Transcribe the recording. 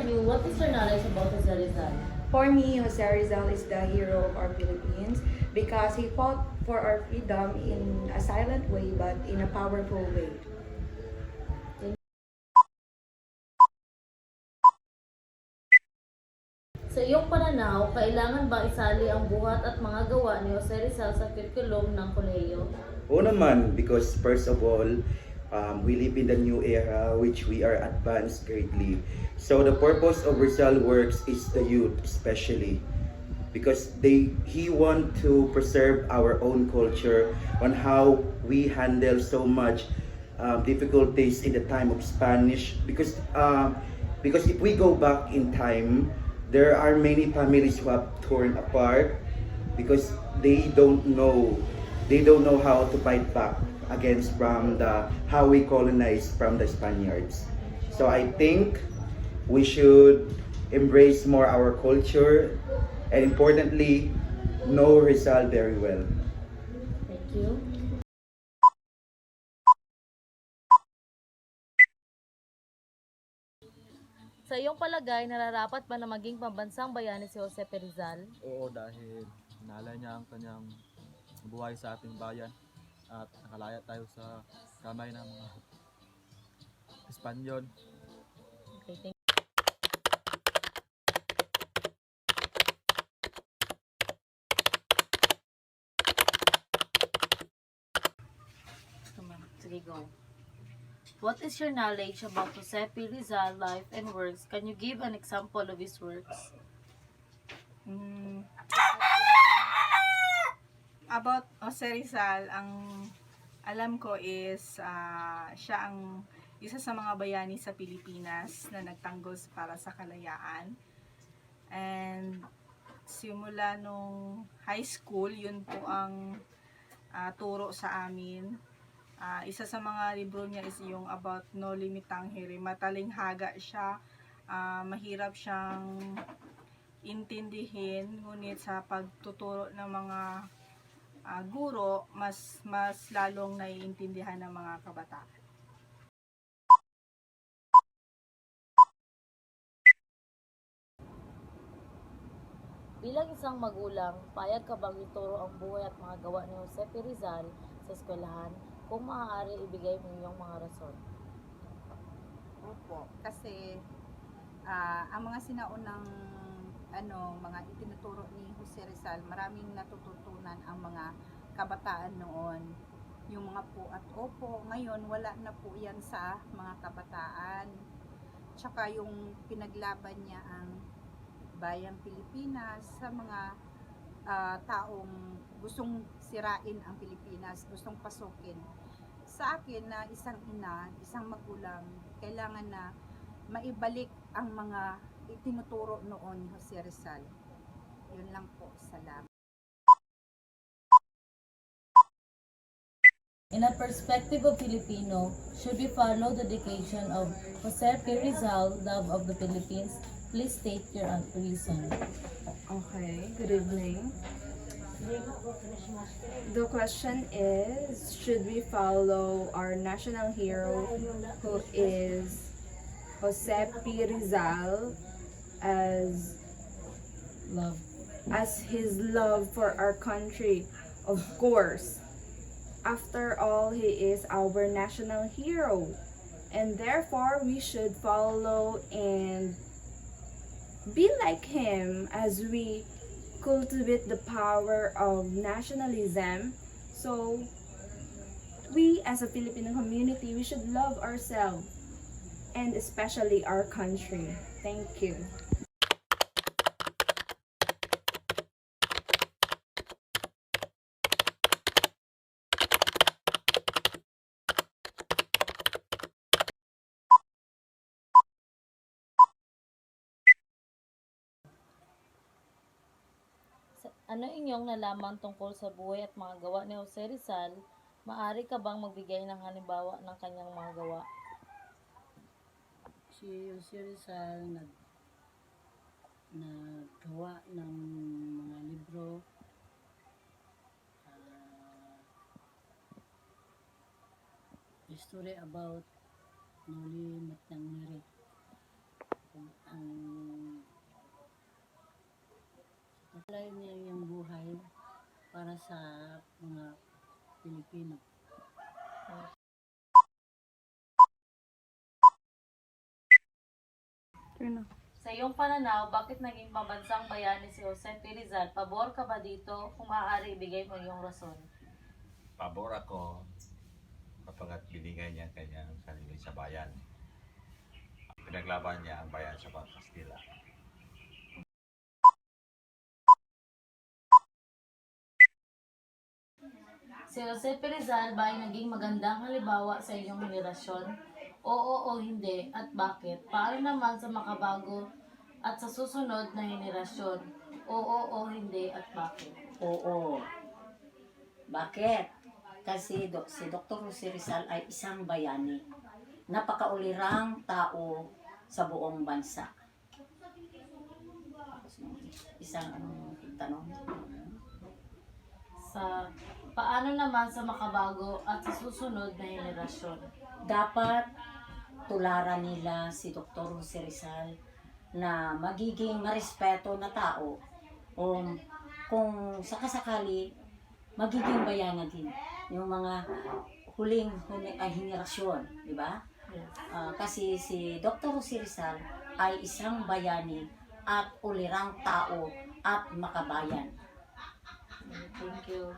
you, what is your knowledge about Jose Rizal? For me, Jose Rizal is the hero of our Philippines because he fought for our freedom in a silent way but in a powerful way. Sa iyong pananaw, kailangan ba isali ang buhat at mga gawa ni Jose Rizal sa kurikulum ng kolehiyo? Oo naman, because first of all, we live in the new era which we are advanced greatly. So the purpose of Rizal Works is the youth especially because he want to preserve our own culture on how we handle so much difficulties in the time of Spanish because if we go back in time, there are many families who have torn apart because they don't know how to fight back against from the how we colonized from the Spaniards. So I think we should embrace more our culture and importantly know Rizal very well. Thank you. Sa iyong palagay, nararapat ba na maging pambansang bayani si Jose P. Rizal? Oo, dahil inalay niya ang kanyang buhay sa ating bayan at nakalaya tayo sa kamay ng mga Espanyol. Okay, thank you. Sige, go. What is your knowledge about Jose P. Rizal life and works? Can you give an example of his works? About Jose Rizal, ang alam ko is siya ang isa sa mga bayani sa Pilipinas na nagtanggol para sa kalayaan. And simula nung high school, yun po ang turo sa amin. Isa sa mga libro niya is yung about No Limit Tanghiri. Matalinghaga siya, mahirap siyang intindihin, ngunit sa pagtuturo ng mga guro, mas lalong naiintindihan ng mga kabataan. Bilang isang magulang, payag ka bang ituro ang buhay at mga gawa ni Jose P. Rizal sa eskwelahan? Kung maaari, ibigay mo iyong mga rason. Opo, kasi ang mga sinaunang mga itinuturo ni Jose Rizal, maraming natututunan ang mga kabataan noon. Yung mga po at opo, ngayon wala na po yan sa mga kabataan. Tsaka yung pinaglaban niya ang bayang Pilipinas sa mga taong gustong sirain ang Pilipinas, gustong pasukin. Sa akin na isang ina, isang magulang, kailangan na maibalik ang mga itinuturo noon ni Jose Rizal. Yun lang po, salamat. In a perspective of Filipino, should we follow the dedication of Jose P. Rizal, love of the Philippines? Please state your reason. Okay, good evening. The question is, should we follow our national hero who is Jose P. Rizal as Love. his love for our country? Of course. After all, he is our national hero. And therefore, we should follow and be like him as we cultivate the power of nationalism. So, we as a Filipino community, we should love ourselves and especially our country. Thank you. Ano inyong nalaman tungkol sa buhay at mga gawa ni Jose Rizal? Maaari ka bang magbigay ng halimbawa ng kanyang mga gawa? Si Jose Rizal naggawa ng mga libro, history about Noli Matangere. ang alay niya yung buhay para sa mga Pilipino. Sa iyong pananaw, bakit naging mabansang bayani si Jose P. Rizal? Pabor ka ba dito? Kung maaari, ibigay mo iyong rason. Pabor ako kapag binigay niya ang kanyang sarili sa bayan. Pinaglaban niya ang bayan sa Kastila. Si Jose P. Rizal ba ay naging magandang halimbawa sa iyong henerasyon? Oo o hindi, at bakit? Paano naman sa makabago at sa susunod na henerasyon? Oo o hindi, at bakit? Oo. Bakit? Kasi si Dr. Jose Rizal ay isang bayani. Napakaulirang tao sa buong bansa. Isang tanong. Sa paano naman sa makabago at sa susunod na henerasyon? Dapat tularan nila si Dr. Jose Rizal na magiging marespeto na tao o kung sakasakali magiging bayana din yung mga huling henerasyon, di ba? Yes. Kasi si Dr. Jose Rizal ay isang bayani at ulirang tao at makabayan. Thank you.